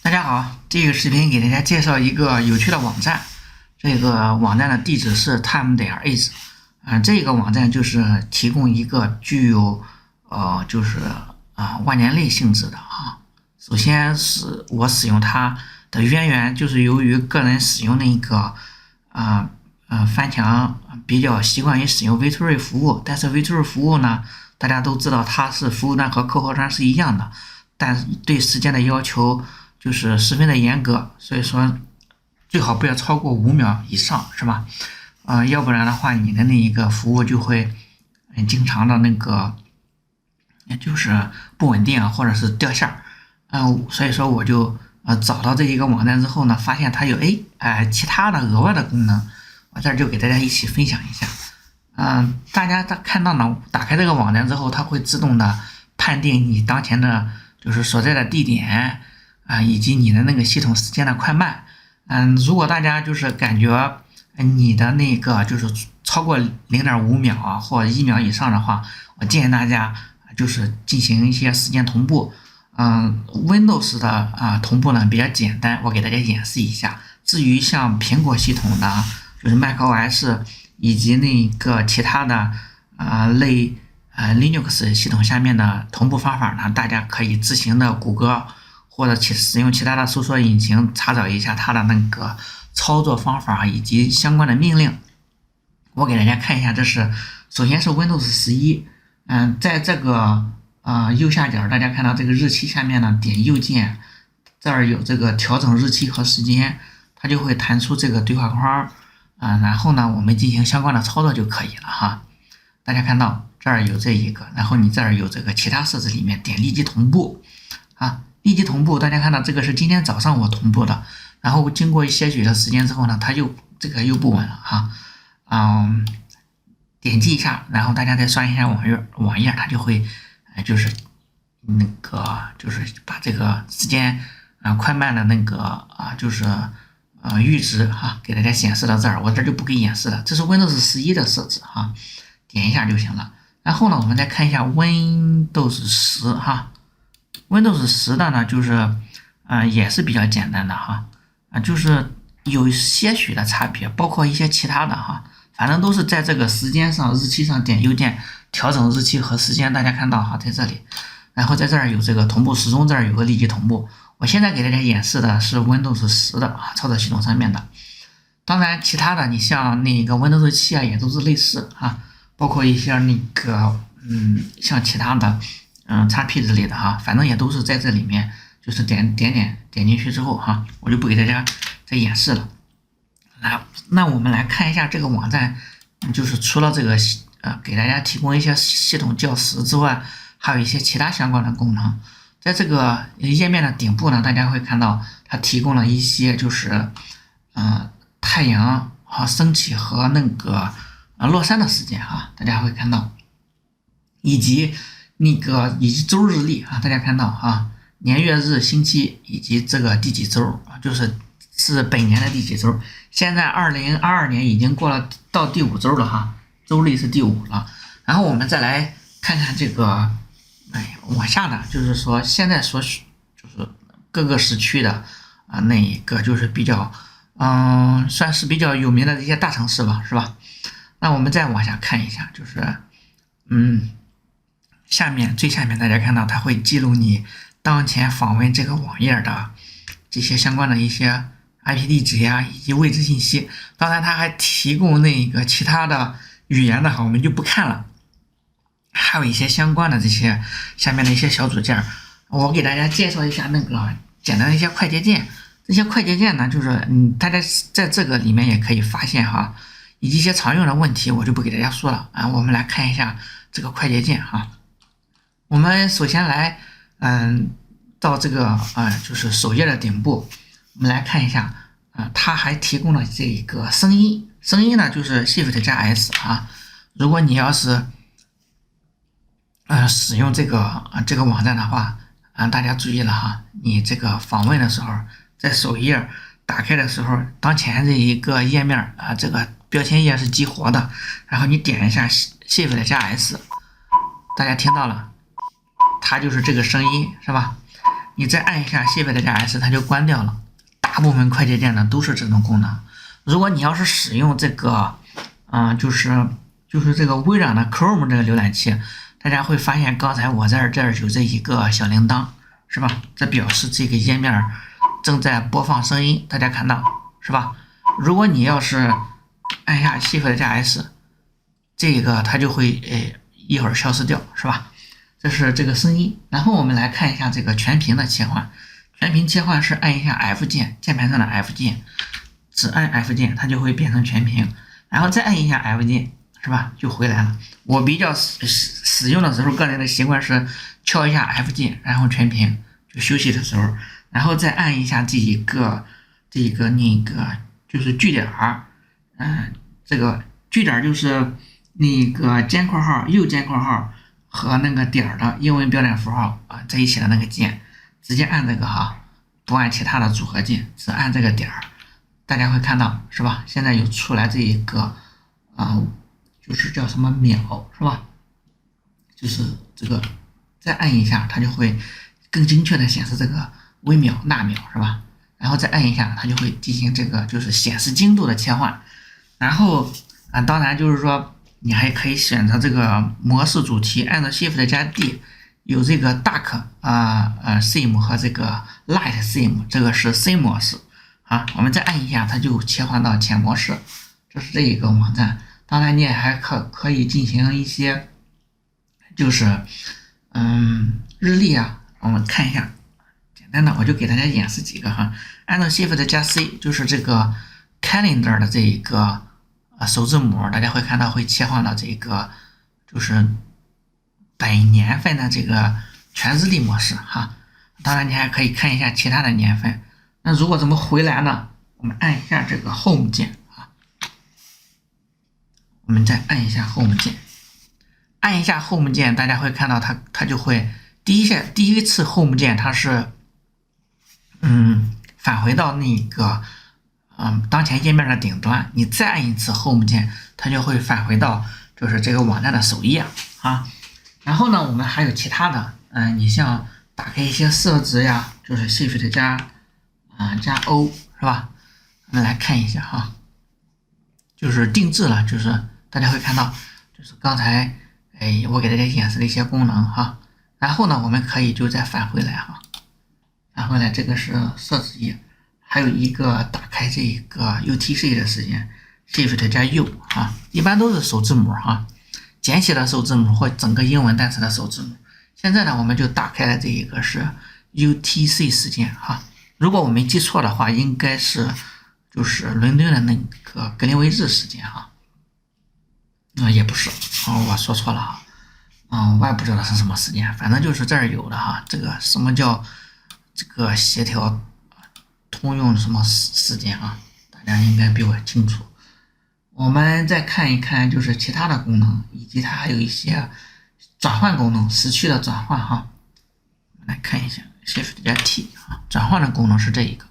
大家好，这个视频给大家介绍一个有趣的网站。这个网站的地址是 time.is，这个网站就是提供一个具有万年历性质的啊。首先是我使用它的渊源，就是由于个人使用那个翻墙比较习惯于使用 V2 服务，但是 V2 服务呢，大家都知道它是服务端和客户端是一样的，但是对时间的要求就是十分的严格，所以说最好不要超过5秒以上，是吧？要不然的话，你的那一个服务就会经常的那个就是不稳定啊，或者是掉线儿。所以说我就找到这一个网站之后呢，发现它有其他的额外的功能，我这儿就给大家一起分享一下。大家看到呢，打开这个网站之后，它会自动的判定你当前的就是所在的地点以及你的那个系统时间的快慢。如果大家就是感觉你的那个就是超过0.5秒啊或1秒以上的话，我建议大家就是进行一些时间同步。Windows 的同步呢比较简单，我给大家演示一下。至于像苹果系统的，就是 macOS 以及那个其他的Linux 系统下面的同步方法呢，大家可以自行的谷歌或者使用其他的搜索引擎查找一下它的那个操作方法以及相关的命令。我给大家看一下，首先是 Windows 11，在这个右下角大家看到这个日期下面呢，点右键，这儿有这个调整日期和时间，它就会弹出这个对话框然后呢我们进行相关的操作就可以了哈。大家看到这儿有这一个，然后你这儿有这个其他设置里面点立即同步立即同步，大家看到这个是今天早上我同步的，然后经过些许的时间之后呢，它又不稳了点击一下，然后大家再刷一下网页，它就会就是把这个时间快慢的那个阈值给大家显示到这儿，我这就不给演示了，这是 Windows 11的设置点一下就行了。然后呢，我们再看一下 Windows 10Windows 10的呢，就是也是比较简单的就是有些许的差别，包括一些其他的反正都是在这个时间上、日期上点右键调整日期和时间，大家看到在这里，然后在这儿有这个同步时钟，这儿有个立即同步。我现在给大家演示的是 Windows 10的操作系统上面的，当然其他的你像那个 Windows 7也都是类似包括一些那个像其他的XP之类的反正也都是在这里面，就是点进去之后我就不给大家再演示了。那我们来看一下这个网站，就是除了这个给大家提供一些系统校时之外，还有一些其他相关的功能。在这个页面的顶部呢，大家会看到它提供了一些就是太阳升起和那个落山的时间大家会看到，以及周日历大家看到年月日星期以及这个第几周是本年的第几周。现在2022年已经过了到第5周了周历是第5了。然后我们再来看看这个往下的，就是说现在就是各个时区的那一个就是比较算是比较有名的这些大城市吧，是吧？那我们再往下看一下，就是最下面大家看到它会记录你当前访问这个网页的这些相关的一些 IP 地址以及位置信息。当然它还提供那个其他的语言的我们就不看了，还有一些相关的这些下面的一些小组件，我给大家介绍一下那个简单的一些快捷键。这些快捷键呢，就是大家在这个里面也可以发现以及一些常用的问题，我就不给大家说了我们来看一下这个快捷键我们首先来到这个就是首页的顶部，我们来看一下它还提供了这个声音呢，就是 Shift 加 S 如果你要是使用这个网站的话大家注意了你这个访问的时候，在首页打开的时候，当前这一个页面这个标签页是激活的，然后你点一下 Shift 加 S， 大家听到了，它就是这个声音，是吧？你再按一下 Shift 加 S， 它就关掉了。大部分快捷键呢都是这种功能。如果你要是使用这个，就是这个微软的 Chrome 这个浏览器，大家会发现刚才我这儿有这一个小铃铛，是吧？这表示这个页面正在播放声音，大家看到是吧？如果你要是按下 Shift 加 S， 这个它就会一会儿消失掉，是吧？这是这个声音。然后我们来看一下这个全屏的切换。全屏切换是按一下 F 键，键盘上的 F 键，只按 F 键它就会变成全屏，然后再按一下 F 键，是吧？就回来了。我比较使用的时候，个人的习惯是敲一下 F 键，然后全屏，就休息的时候，然后再按一下这个就是句点儿，这个句点就是那个尖括号右尖括号和那个点儿的英文标点符号在一起的那个键，直接按这个哈，不按其他的组合键，只按这个点儿，大家会看到是吧？现在有出来这一个就是叫什么秒是吧？就是这个再按一下，它就会更精确的显示这个微秒、纳秒是吧？然后再按一下，它就会进行这个就是显示精度的切换。然后当然就是说你还可以选择这个模式主题，按照 Shift 加 D， 有这个 Dark Theme 和这个 Light Theme， 这个是 C 模式我们再按一下，它就切换到浅模式。这是这一个网站。当然你也还可以进行一些就是日历啊，我们看一下。简单的我就给大家演示几个按照 Shift 加 C， 就是这个 Calendar 的这一个首字母，大家会看到会切换到这个就是本年份的这个全日历模式当然你还可以看一下其他的年份。那如果怎么回来呢？我们按一下这个 Home 键我们再按一下 Home 键，按一下 Home 键，大家会看到它就会第一次 Home 键它是返回到那个当前页面的顶端，你再按一次 Home 键，它就会返回到就是这个网站的首页然后呢，我们还有其他的你像打开一些设置呀，就是 Shift 加O 是吧？我们来看一下就是定制了，就是大家会看到，就是刚才我给大家演示的一些功能然后呢，我们可以就再返回来返回来，这个是设置页，还有一个打开这个 UTC 的时间 ，Shift 加 U 一般都是首字母简写的首字母或整个英文单词的首字母。现在呢，我们就打开了这一个是 UTC 时间如果我没记错的话，应该是就是伦敦的那个格林威治时间也不是我说错了我也不知道是什么时间，反正就是这儿有的这个什么叫这个协调通用什么时间大家应该比我清楚。我们再看一看就是其他的功能，以及它还有一些转换功能，时区的转换我们来看一下 Shift 加 T 转换的功能是这一个。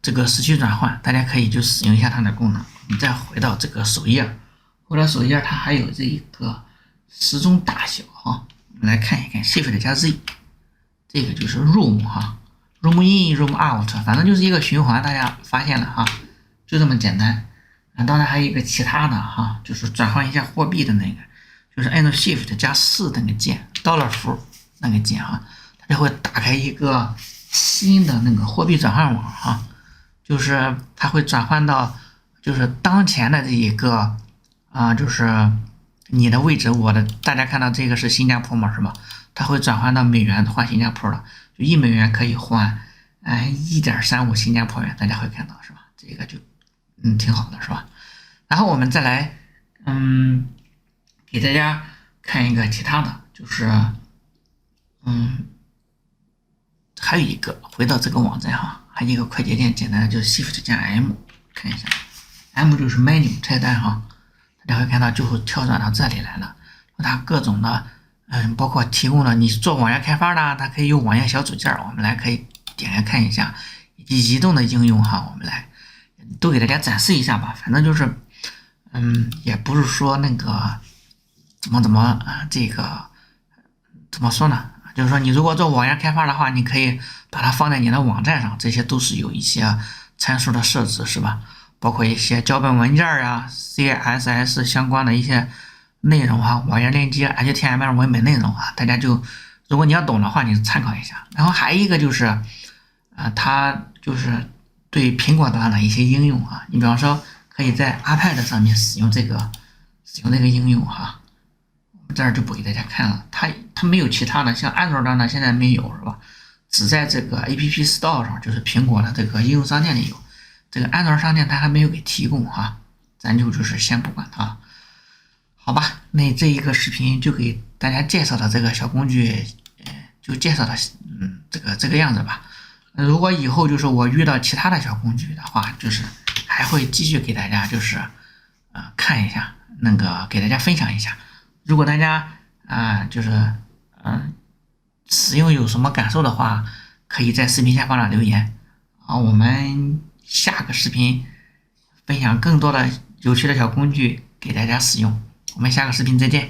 这个时区转换，大家可以就使用一下它的功能。你再回到这个首页，回到首页它还有这一个时钟大小我们来看一看 Shift 加 Z， 这个就是 Room Room in Room out， 反正就是一个循环，大家发现了就这么简单当然还有一个其他的就是转换一下货币的那个，就是按照 Shift 加4那个键，$ 符那个键它就会打开一个新的那个货币转换网就是它会转换到就是当前的这一个就是你的位置，大家看到这个是新加坡嘛是吧？它会转换到美元换新加坡了，就1美元可以换1.35新加坡元，大家会看到是吧？这个就挺好的是吧？然后我们再来给大家看一个其他的，就是还有一个回到这个网站还有一个快捷键，简单的就是 Shift 加 M， 看一下 M 就是 Menu 菜单大家会看到就会跳转到这里来了，它各种的包括提供了你做网页开发的，它可以有网页小组件，我们来可以点开看一下，以及移动的应用我们来都给大家展示一下吧。反正就是也不是说那个怎么这个怎么说呢，就是说你如果做网页开发的话，你可以把它放在你的网站上，这些都是有一些参数的设置，是吧？包括一些脚本文件啊、CSS 相关的一些内容啊、网页链接、HTML 文本内容啊，大家就如果你要懂的话，你参考一下。然后还有一个就是，它就是对苹果端的一些应用啊，你比方说可以在 iPad 上面使用这个应用哈。这儿就不给大家看了，它没有其他的，像安卓端的现在没有是吧？只在这个 App Store 上，就是苹果的这个应用商店里有，这个安卓商店它还没有给提供哈，咱就是先不管它了，好吧？那这一个视频就给大家介绍的这个小工具，就介绍的这个样子吧。如果以后就是我遇到其他的小工具的话，就是还会继续给大家就是看一下，那个给大家分享一下。如果大家就是使用有什么感受的话，可以在视频下方的留言我们下个视频分享更多的有趣的小工具给大家使用，我们下个视频再见。